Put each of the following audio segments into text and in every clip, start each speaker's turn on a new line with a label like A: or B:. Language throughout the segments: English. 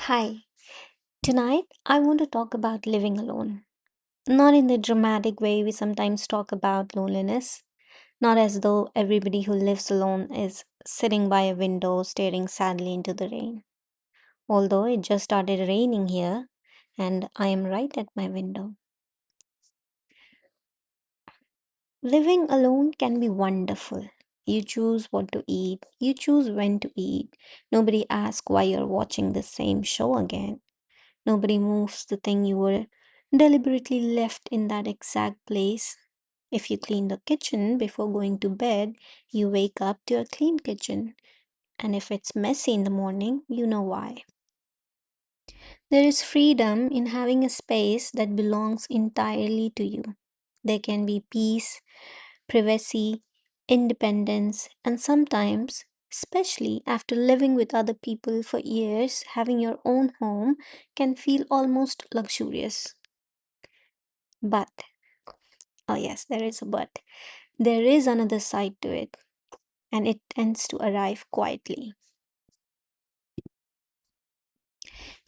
A: Hi, tonight I want to talk about living alone. Not in the dramatic way we sometimes talk about loneliness, not as though everybody who lives alone is sitting by a window staring sadly into the rain. Although it just started raining here and I am right at my window. Living alone can be wonderful. You choose what to eat, you choose when to eat. Nobody asks why you're watching the same show again. Nobody moves the thing you were deliberately left in that exact place. If you clean the kitchen before going to bed, you wake up to a clean kitchen. And if it's messy in the morning, you know why. There is freedom in having a space that belongs entirely to you. There can be peace, privacy, independence, and sometimes, especially after living with other people for years, having your own home can feel almost luxurious. But, oh yes, there is a but. There is another side to it, and it tends to arrive quietly.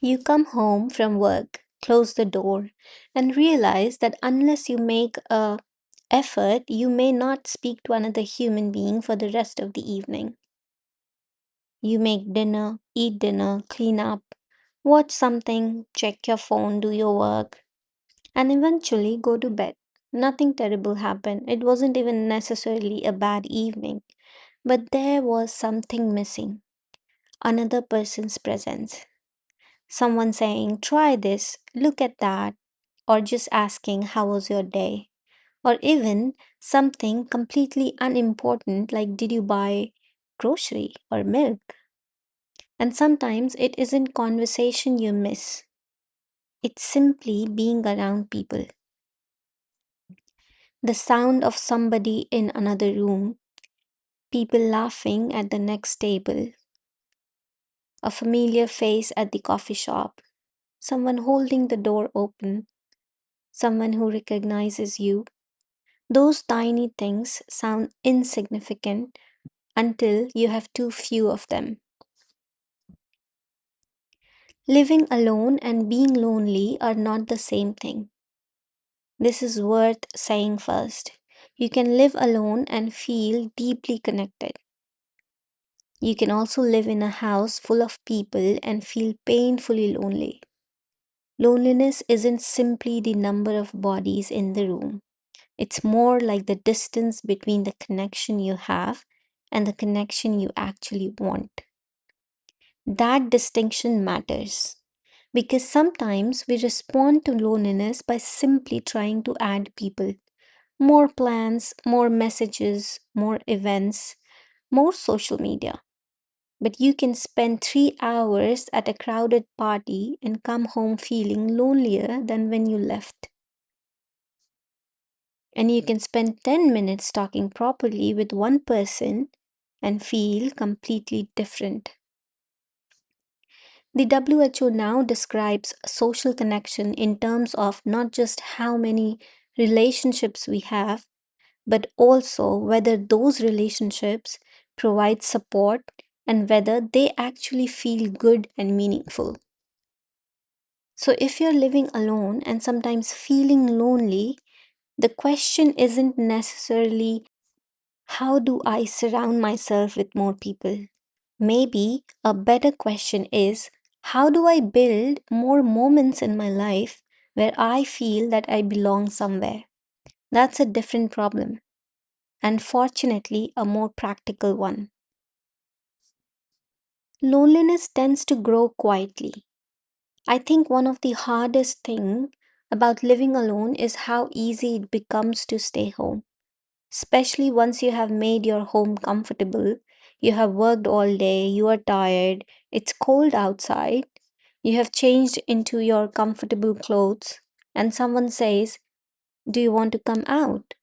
A: You come home from work, close the door, and realize that unless you make a effort, you may not speak to another human being for the rest of the evening. You make dinner, eat dinner, clean up, watch something, check your phone, do your work, and eventually go to bed. Nothing terrible happened. It wasn't even necessarily a bad evening, but there was something missing. Another person's presence. Someone saying, try this, look at that, or just asking, how was your day? Or even something completely unimportant like, did you buy grocery or milk? And sometimes it isn't conversation you miss, it's simply being around people. The sound of somebody in another room, people laughing at the next table, a familiar face at the coffee shop, someone holding the door open, someone who recognizes you. Those tiny things sound insignificant until you have too few of them. Living alone and being lonely are not the same thing. This is worth saying first. You can live alone and feel deeply connected. You can also live in a house full of people and feel painfully lonely. Loneliness isn't simply the number of bodies in the room, it's more like the distance between the connection you have and the connection you actually want. That distinction matters because sometimes we respond to loneliness by simply trying to add people. More plans, more messages, more events, more social media. But you can spend 3 hours at a crowded party and come home feeling lonelier than when you left. And you can spend 10 minutes talking properly with one person and feel completely different. The WHO now describes social connection in terms of not just how many relationships we have, but also whether those relationships provide support and whether they actually feel good and meaningful. So, if you're living alone and sometimes feeling lonely, the question isn't necessarily how do I surround myself with more people? Maybe a better question is how do I build more moments in my life where I feel that I belong somewhere? That's a different problem, and fortunately, a more practical one. Loneliness tends to grow quietly. I think one of the hardest thing about living alone is how easy it becomes to stay home, especially once you have made your home comfortable. You have worked all day, you are tired, it's cold outside, you have changed into your comfortable clothes, and someone says, do you want to come out?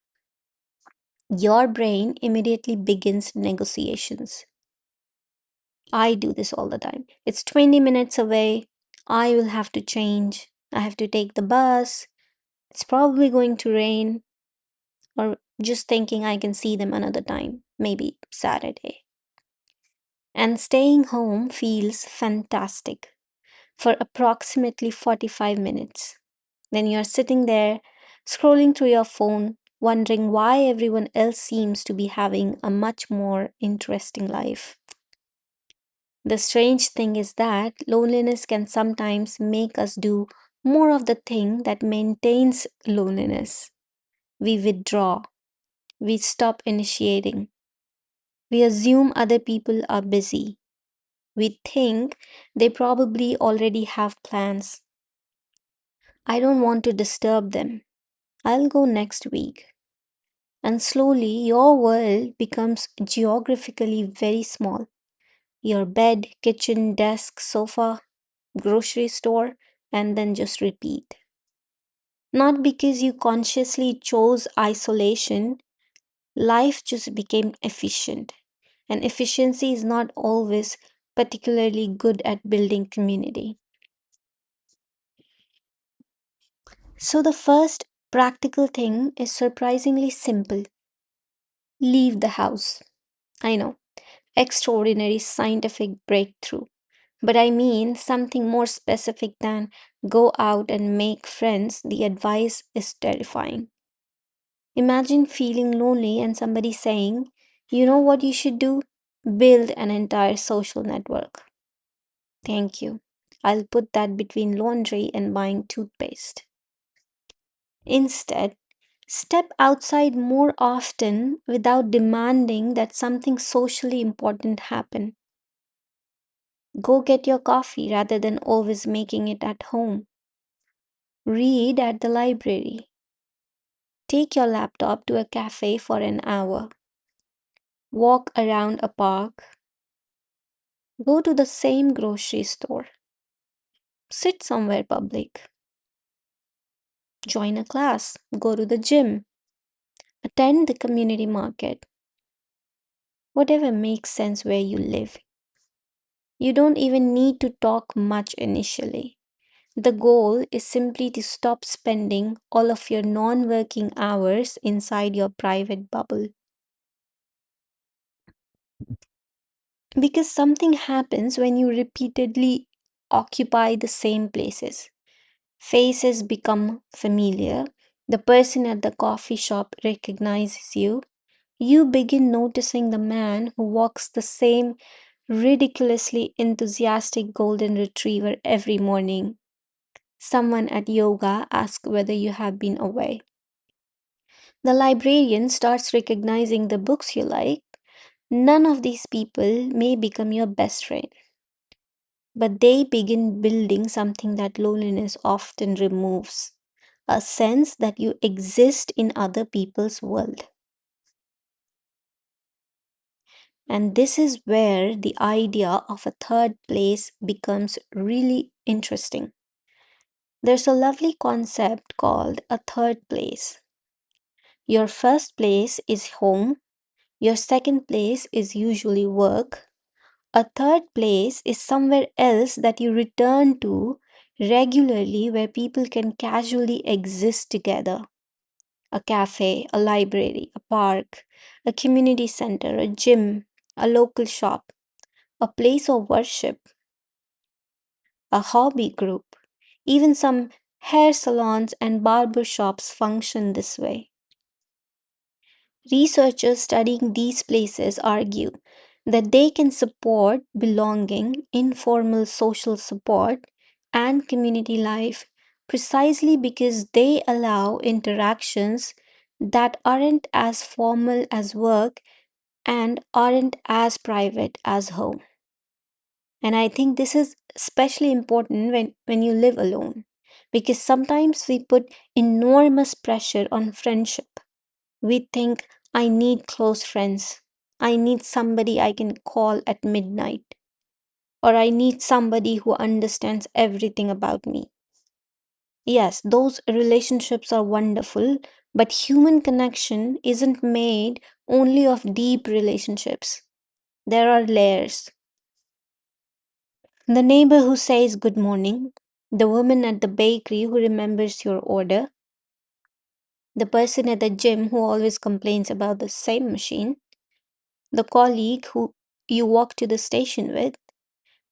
A: Your brain immediately begins negotiations. I do this all the time. It's 20 minutes away. I will have to change. I have to take the bus. It's probably going to rain. Or just thinking I can see them another time, maybe Saturday. And staying home feels fantastic. for approximately 45 minutes. Then you're sitting there, scrolling through your phone, wondering why everyone else seems to be having a much more interesting life. The strange thing is that loneliness can sometimes make us do more of the thing that maintains loneliness. We withdraw, we stop initiating, we assume other people are busy, we think they probably already have plans. I don't want to disturb them. I'll go next week. And slowly, your world becomes geographically very small. Your bed, kitchen, desk, sofa, grocery store, and then just repeat. Not because you consciously chose isolation, life just became efficient. And efficiency is not always particularly good at building community. So, the first practical thing is surprisingly simple: leave the house. I know, extraordinary scientific breakthrough. But I mean something more specific than go out and make friends. The advice is terrifying. Imagine feeling lonely and somebody saying, you know what you should do? Build an entire social network. Thank you. I'll put that between laundry and buying toothpaste. Instead, step outside more often without demanding that something socially important happen. Go get your coffee rather than always making it at home. Read at the library. Take your laptop to a cafe for an hour. Walk around a park. Go to the same grocery store. Sit somewhere public. Join a class. Go to the gym. Attend the community market. Whatever makes sense where you live. You don't even need to talk much initially. The goal is simply to stop spending all of your non working hours inside your private bubble. Because something happens when you repeatedly occupy the same places. Faces become familiar. The person at the coffee shop recognizes you. You begin noticing the man who walks the same ridiculously enthusiastic golden retriever every morning. Someone at yoga asks whether you have been away. The librarian starts recognizing the books you like. None of these people may become your best friend, but they begin building something that loneliness often removes: a sense that you exist in other people's world. And this is where the idea of a third place becomes really interesting. There's a lovely concept called a third place. Your first place is home, your second place is usually work, a third place is somewhere else that you return to regularly where people can casually exist together: a cafe, a library, a park, a community center, a gym, a local shop, a place of worship, a hobby group. Even some hair salons and barber shops function this way. Researchers studying these places argue that they can support belonging, informal social support, and community life precisely because they allow interactions that aren't as formal as work and aren't as private as home. And I think this is especially important when you live alone, because sometimes we put enormous pressure on friendship. We think, I need close friends. I need somebody I can call at midnight. Or I need somebody who understands everything about me. Yes, those relationships are wonderful, but human connection isn't made only of deep relationships. There are layers. The neighbor who says good morning, the woman at the bakery who remembers your order, the person at the gym who always complains about the same machine, the colleague who you walk to the station with.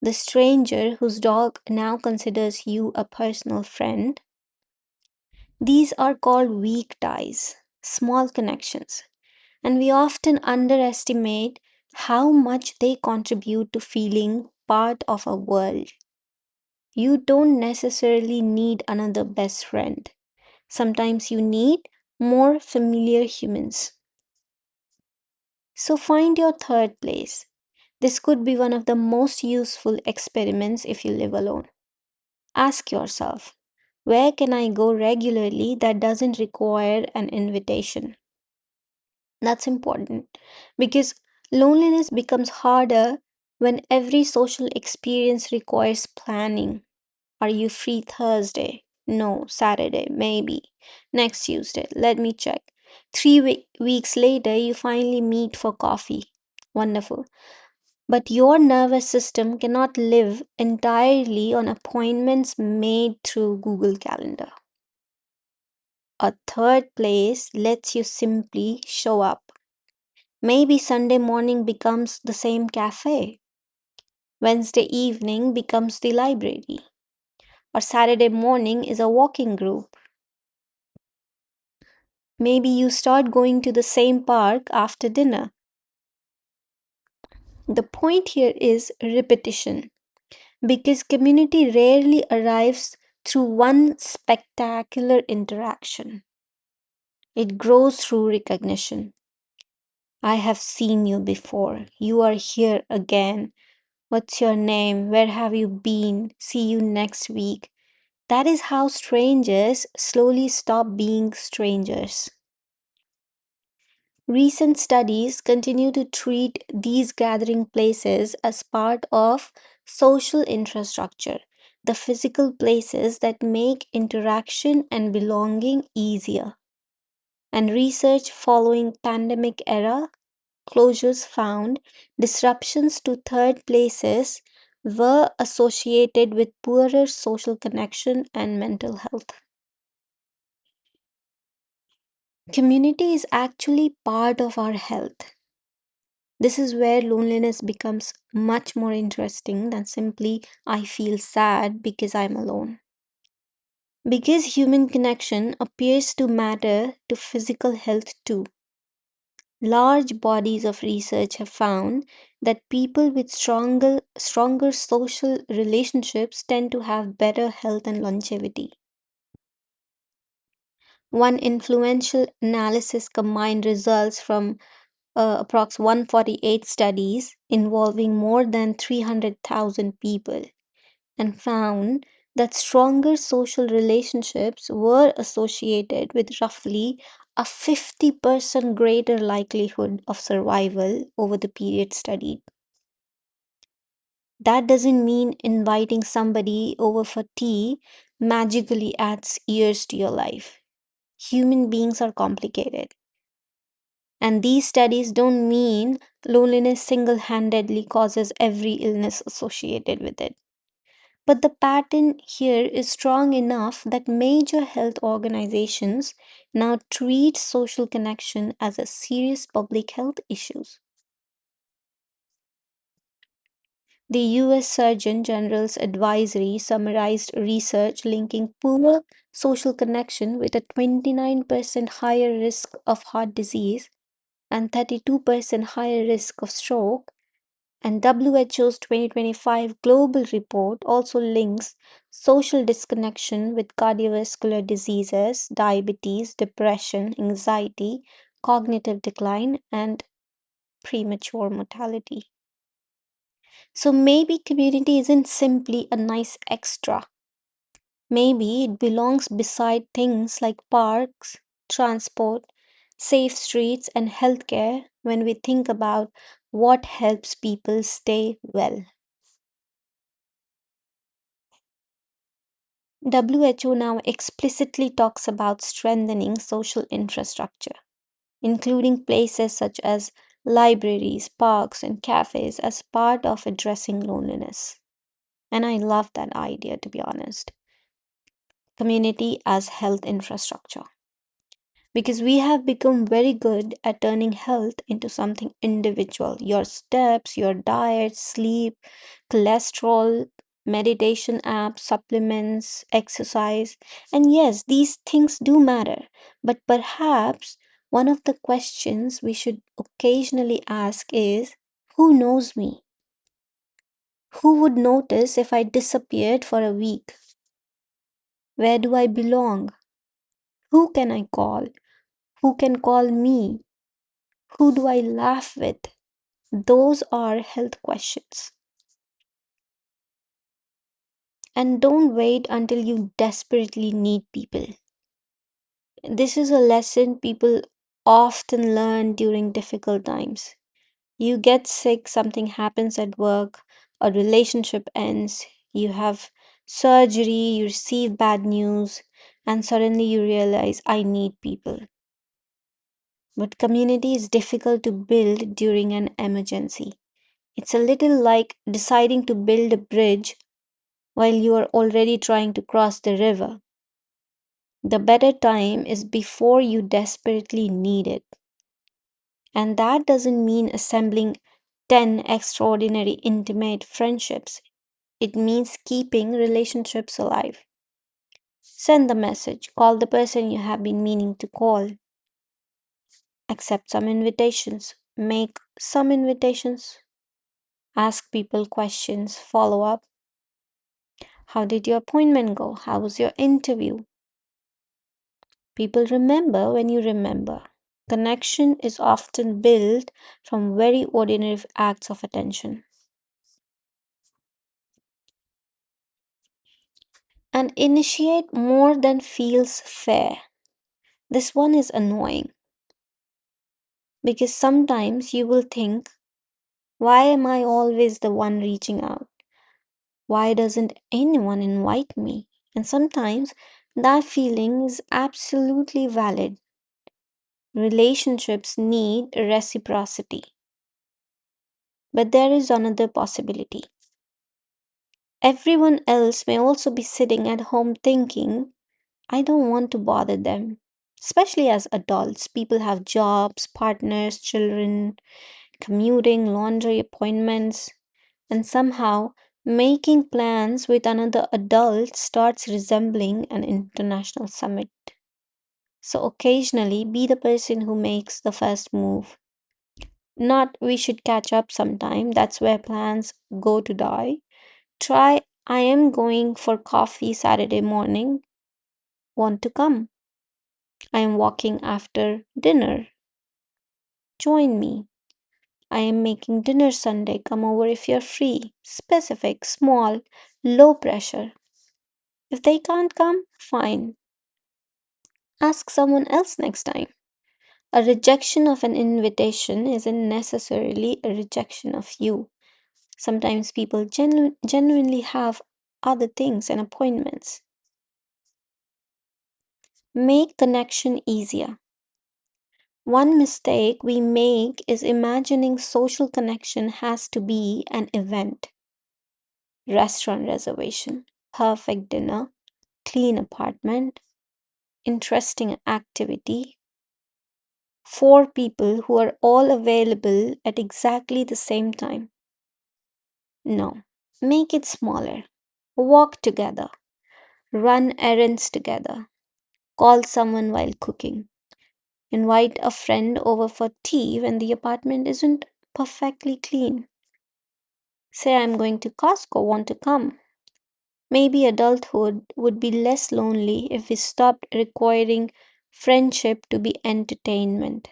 A: the stranger whose dog now considers you a personal friend. These are called weak ties, small connections, and we often underestimate how much they contribute to feeling part of a world. You don't necessarily need another best friend. Sometimes you need more familiar humans. So find your third place. This could be one of the most useful experiments if you live alone. Ask yourself, where can I go regularly that doesn't require an invitation? That's important because loneliness becomes harder when every social experience requires planning. Are you free Thursday? No, Saturday, maybe. Next Tuesday, let me check. Weeks later, you finally meet for coffee. Wonderful. But your nervous system cannot live entirely on appointments made through Google Calendar. A third place lets you simply show up. Maybe Sunday morning becomes the same cafe, Wednesday evening becomes the library, or Saturday morning is a walking group. Maybe you start going to the same park after dinner. The point here is repetition because community rarely arrives through one spectacular interaction. It grows through recognition. I have seen you before. You are here again. What's your name? Where have you been? See you next week. That is how strangers slowly stop being strangers. Recent studies continue to treat these gathering places as part of social infrastructure, the physical places that make interaction and belonging easier. And research following pandemic era closures found disruptions to third places were associated with poorer social connection and mental health. Community is actually part of our health. This is where loneliness becomes much more interesting than simply I feel sad because I'm alone. Because human connection appears to matter to physical health too. Large bodies of research have found that people with stronger social relationships tend to have better health and longevity. One influential analysis combined results from approx 148 studies involving more than 300,000 people and found that stronger social relationships were associated with roughly a 50% greater likelihood of survival over the period studied. That doesn't mean inviting somebody over for tea magically adds years to your life. Human beings are complicated. And these studies don't mean loneliness single handedly causes every illness associated with it. But the pattern here is strong enough that major health organizations now treat social connection as a serious public health issue. The US Surgeon General's advisory summarized research linking poor social connection with a 29% higher risk of heart disease and 32% higher risk of stroke. And WHO's 2025 global report also links social disconnection with cardiovascular diseases, diabetes, depression, anxiety, cognitive decline, and premature mortality. So maybe community isn't simply a nice extra. Maybe it belongs beside things like parks, transport, safe streets, and healthcare when we think about what helps people stay well. WHO now explicitly talks about strengthening social infrastructure, including places such as libraries, parks, and cafes as part of addressing loneliness. And I love that idea, to be honest. Community as health infrastructure. because we have become very good at turning health into something individual. Your steps, your diet, sleep, cholesterol, meditation apps, supplements, exercise. And yes, these things do matter. But perhaps one of the questions we should occasionally ask is, who knows me? Who would notice if I disappeared for a week? Where do I belong? Who can I call? Who can call me? Who do I laugh with? Those are health questions. And don't wait until you desperately need people. This is a lesson people often learn during difficult times. You get sick, something happens at work, a relationship ends, you have surgery, you receive bad news, and suddenly you realize, I need people. But community is difficult to build during an emergency. It's a little like deciding to build a bridge while you are already trying to cross the river. The better time is before you desperately need it. And that doesn't mean assembling 10 extraordinary intimate friendships. It means keeping relationships alive. Send the message, call the person you have been meaning to call, accept some invitations, make some invitations, ask people questions, follow up. How did your appointment go? How was your interview? People remember when you remember. Connection is often built from very ordinary acts of attention. And initiate more than feels fair. This one is annoying because sometimes you will think, why am I always the one reaching out? Why doesn't anyone invite me? And sometimes that feeling is absolutely valid. Relationships need reciprocity. But there is another possibility. Everyone else may also be sitting at home thinking, I don't want to bother them. Especially as adults, people have jobs, partners, children, commuting, laundry appointments, and somehow making plans with another adult starts resembling an international summit. So occasionally be the person who makes the first move. Not we should catch up sometime, that's where plans go to die. Try I am going for coffee Saturday morning. Want to come? I am walking after dinner. Join me. I am making dinner Sunday. Come over if you're free. Specific, small, low pressure. If they can't come, fine. Ask someone else next time. A rejection of an invitation isn't necessarily a rejection of you. Sometimes people genuinely have other things and appointments. Make connection easier. One mistake we make is imagining social connection has to be an event, restaurant reservation, perfect dinner, clean apartment, interesting activity, four people who are all available at exactly the same time. No, make it smaller. Walk together, run errands together, call someone while cooking, invite a friend over for tea when the apartment isn't perfectly clean. Say I'm going to Costco, want to come? Maybe adulthood would be less lonely if we stopped requiring friendship to be entertainment.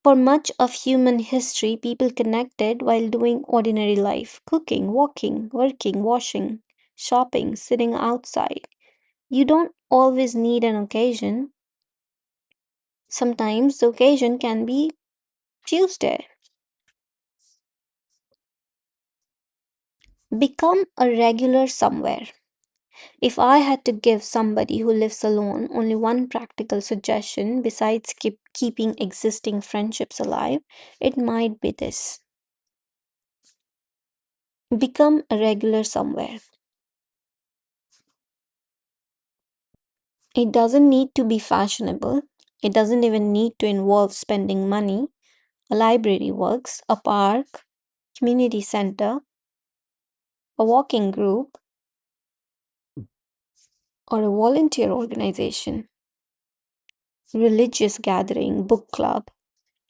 A: For much of human history, people connected while doing ordinary life cooking, walking, working, washing, shopping, sitting outside. You don't always need an occasion. Sometimes the occasion can be Tuesday. Become a regular somewhere. If I had to give somebody who lives alone only one practical suggestion besides keeping existing friendships alive, it might be this: become a regular somewhere. It doesn't need to be fashionable. It doesn't even need to involve spending money. A library works, a park, community center, a walking group, or a volunteer organization, religious gathering, book club,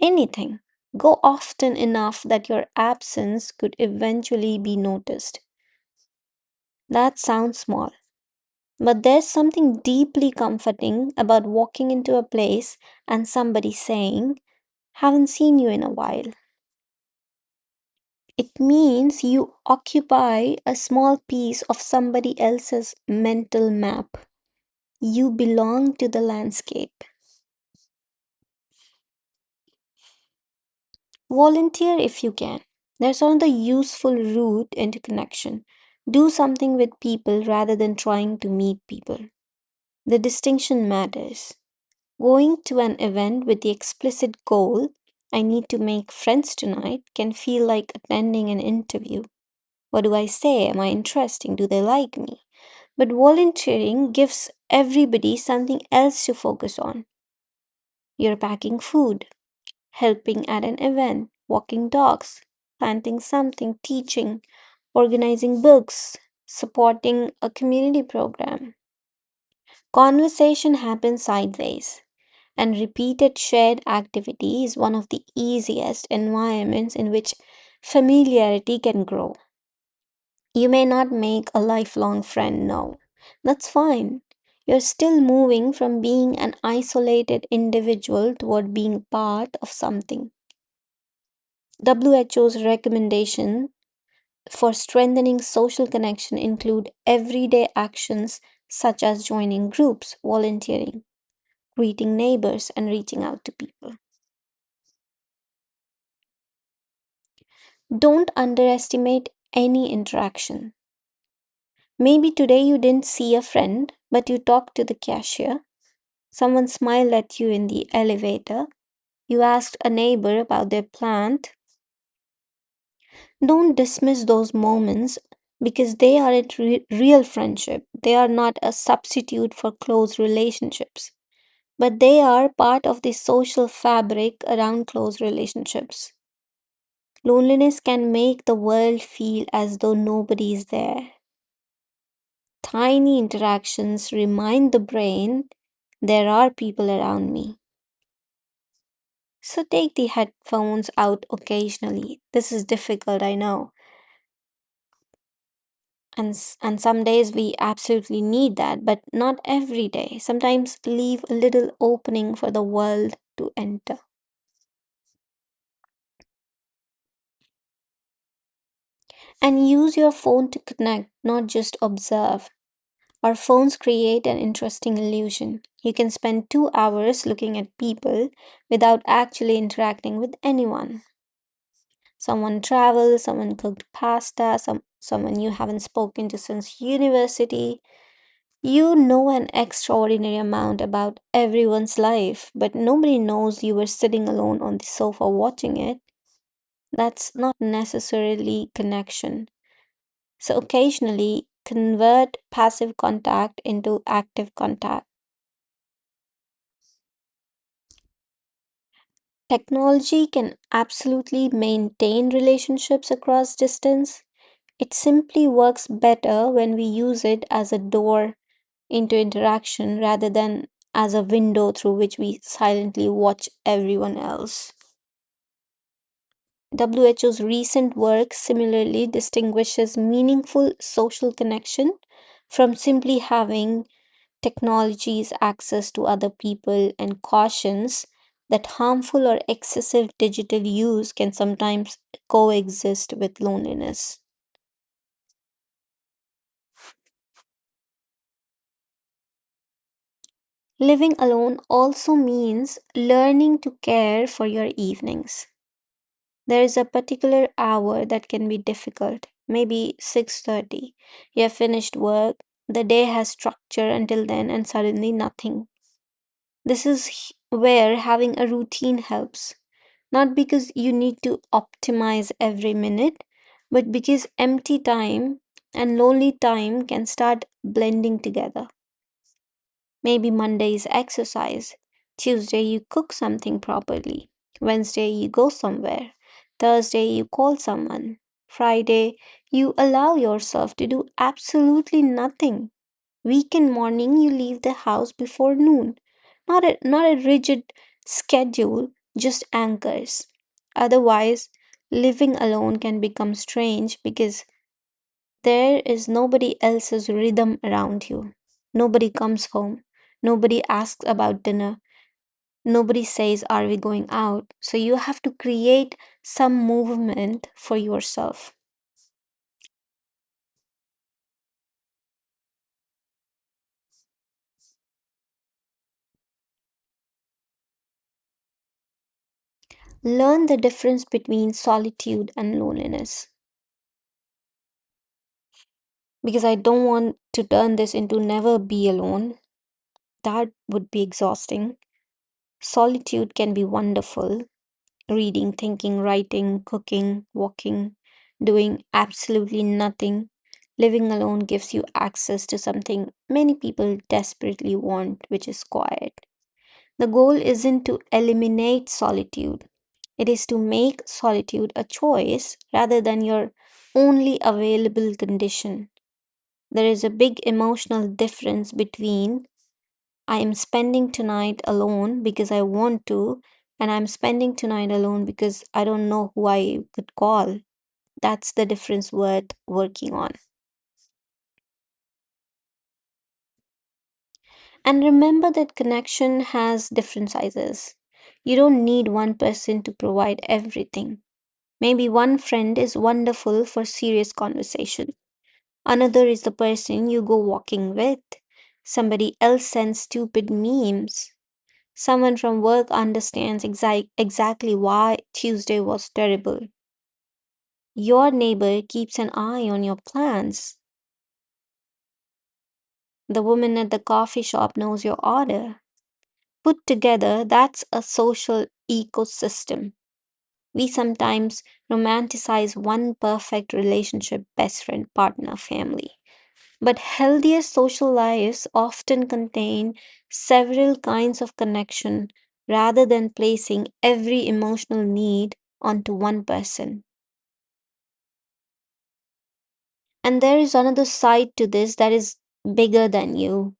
A: anything. Go often enough that your absence could eventually be noticed. That sounds small, but there's something deeply comforting about walking into a place and somebody saying, "Haven't seen you in a while." It means you occupy a small piece of somebody else's mental map. You belong to the landscape. Volunteer if you can. There's another useful route into connection. Do something with people rather than trying to meet people. The distinction matters. Going to an event with the explicit goal, "I need to make friends tonight," can feel like attending an interview. What do I say? Am I interesting? Do they like me? But volunteering gives everybody something else to focus on. You're packing food, helping at an event, walking dogs, planting something, teaching, organizing books, supporting a community program. Conversation happens sideways, and repeated shared activity is one of the easiest environments in which familiarity can grow. You may not make a lifelong friend now. That's fine. You're still moving from being an isolated individual toward being part of something. WHO's recommendation for strengthening social connection include everyday actions such as joining groups, volunteering, greeting neighbors, and reaching out to people. Don't underestimate any interaction. Maybe today you didn't see a friend, but you talked to the cashier. Someone smiled at you in the elevator. You asked a neighbor about their plant. Don't dismiss those moments because they aren't real friendship. They are not a substitute for close relationships, but they are part of the social fabric around close relationships. Loneliness can make the world feel as though nobody is there. Tiny interactions remind the brain there are people around me. So take the headphones out occasionally. This is difficult, I know. And some days we absolutely need that, but not every day. Sometimes leave a little opening for the world to enter. And use your phone to connect, not just observe. Our phones create an interesting illusion. You can spend 2 hours looking at people without actually interacting with anyone. Someone traveled, someone cooked pasta, someone you haven't spoken to since university. You know an extraordinary amount about everyone's life, but nobody knows you were sitting alone on the sofa watching it. That's not necessarily connection. So occasionally convert passive contact into active contact. Technology can absolutely maintain relationships across distance. It simply works better when we use it as a door into interaction rather than as a window through which we silently watch everyone else. WHO's recent work similarly distinguishes meaningful social connection from simply having technology's access to other people and cautions that harmful or excessive digital use can sometimes coexist with loneliness. Living alone also means learning to care for your evenings. There is a particular hour that can be difficult, maybe 6:30. You have finished work, the day has structure until then and suddenly nothing. This is where having a routine helps. Not because you need to optimize every minute, but because empty time and lonely time can start blending together. Maybe Monday is exercise. Tuesday, you cook something properly. Wednesday, you go somewhere. Thursday, you call someone. Friday, you allow yourself to do absolutely nothing. Weekend morning, you leave the house before noon. Not a rigid schedule, just anchors. Otherwise, living alone can become strange because there is nobody else's rhythm around you. Nobody comes home. Nobody asks about dinner. Nobody says, "Are we going out?" So you have to create some movement for yourself. Learn the difference between solitude and loneliness. Because I don't want to turn this into never be alone. That would be exhausting. Solitude can be wonderful. Reading, thinking, writing, cooking, walking, doing absolutely nothing. Living alone gives you access to something many people desperately want, which is quiet. The goal isn't to eliminate solitude, it is to make solitude a choice rather than your only available condition. There is a big emotional difference between I am spending tonight alone because I want to, and I'm spending tonight alone because I don't know who I could call. That's the difference worth working on. And remember that connection has different sizes. You don't need one person to provide everything. Maybe one friend is wonderful for serious conversation. Another is the person you go walking with. Somebody else sends stupid memes. Someone from work understands exactly why Tuesday was terrible. Your neighbor keeps an eye on your plans. The woman at the coffee shop knows your order. Put together, that's a social ecosystem. We sometimes romanticize one perfect relationship, best friend, partner, family. But healthier social lives often contain several kinds of connection rather than placing every emotional need onto one person. And there is another side to this that is bigger than you.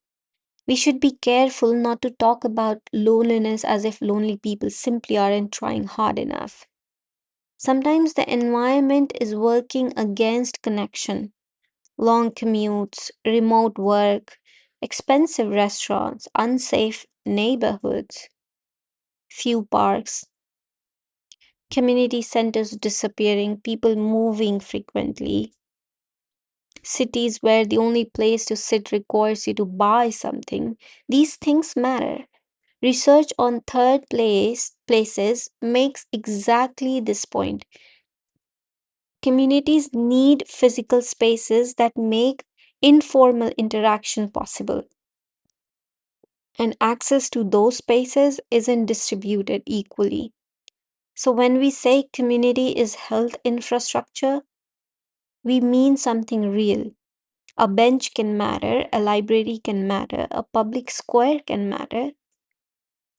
A: We should be careful not to talk about loneliness as if lonely people simply aren't trying hard enough. Sometimes the environment is working against connection. Long commutes, remote work, expensive restaurants, unsafe neighborhoods, few parks, community centers disappearing, people moving frequently, cities where the only place to sit requires you to buy something. These things matter. Research on places makes exactly this point. Communities need physical spaces that make informal interaction possible, and access to those spaces isn't distributed equally. So, when we say community is health infrastructure, we mean something real. A bench can matter, a library can matter, a public square can matter,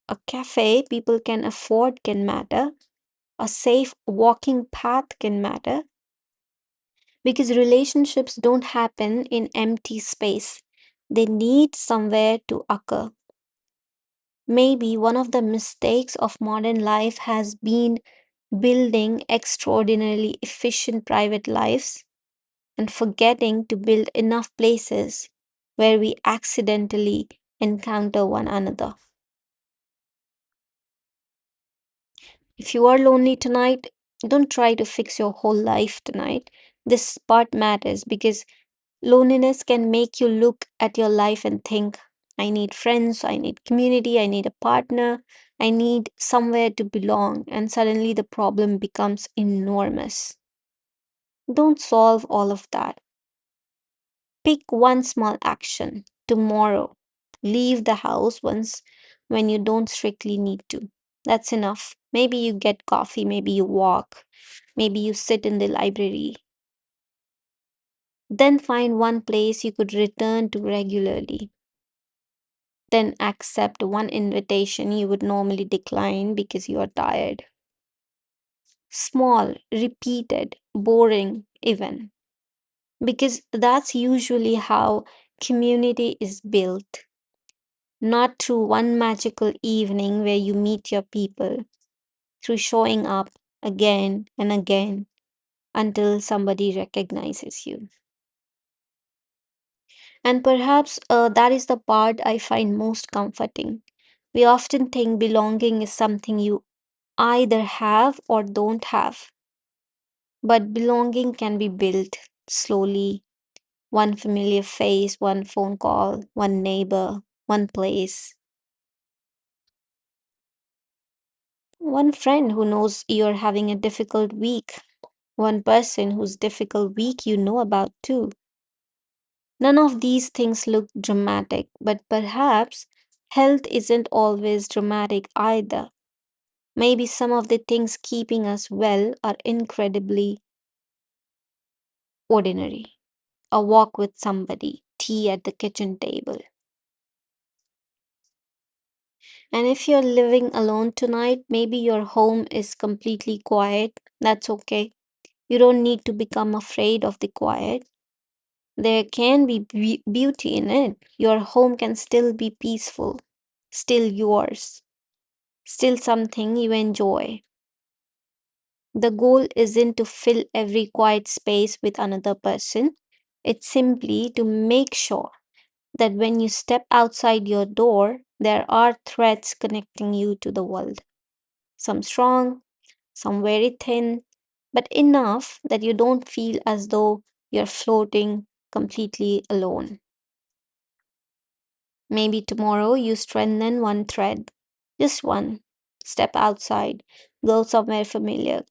A: a cafe people can afford can matter, a safe walking path can matter, because relationships don't happen in empty space. They need somewhere to occur. Maybe one of the mistakes of modern life has been building extraordinarily efficient private lives and forgetting to build enough places where we accidentally encounter one another. If you are lonely tonight, don't try to fix your whole life tonight. This part matters because loneliness can make you look at your life and think, I need friends, I need community, I need a partner, I need somewhere to belong, and suddenly the problem becomes enormous. Don't solve all of that. Pick one small action tomorrow. Leave the house once when you don't strictly need to. That's enough. Maybe you get coffee, maybe you walk, maybe you sit in the library. Then find one place you could return to regularly. Then accept one invitation you would normally decline because you are tired. Small, repeated, boring, even. Because that's usually how community is built. Not through one magical evening where you meet your people, through showing up again and again until somebody recognizes you. And perhaps that is the part I find most comforting. We often think belonging is something you either have or don't have, but belonging can be built slowly. One familiar face, one phone call, one neighbor, one place, one friend who knows you're having a difficult week, one person whose difficult week you know about too. None of these things look dramatic, but perhaps health isn't always dramatic either. Maybe some of the things keeping us well are incredibly ordinary. A walk with somebody, tea at the kitchen table. And if you're living alone tonight, maybe your home is completely quiet. That's okay. You don't need to become afraid of the quiet. There can be beauty in it. Your home can still be peaceful, still yours, still something you enjoy. The goal isn't to fill every quiet space with another person, it's simply to make sure that when you step outside your door, there are threads connecting you to the world. Some strong, some very thin, but enough that you don't feel as though you're floating completely alone. Maybe tomorrow you strengthen one thread, just one. Step outside, go somewhere familiar,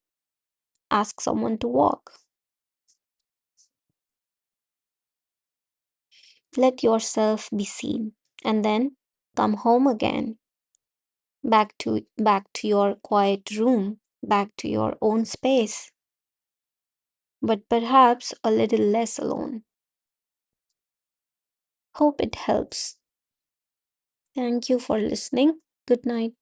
A: ask someone to walk. Let yourself be seen, and then come home again, back to your quiet room, back to your own space, but perhaps a little less alone. Hope it helps. Thank you for listening. Good night.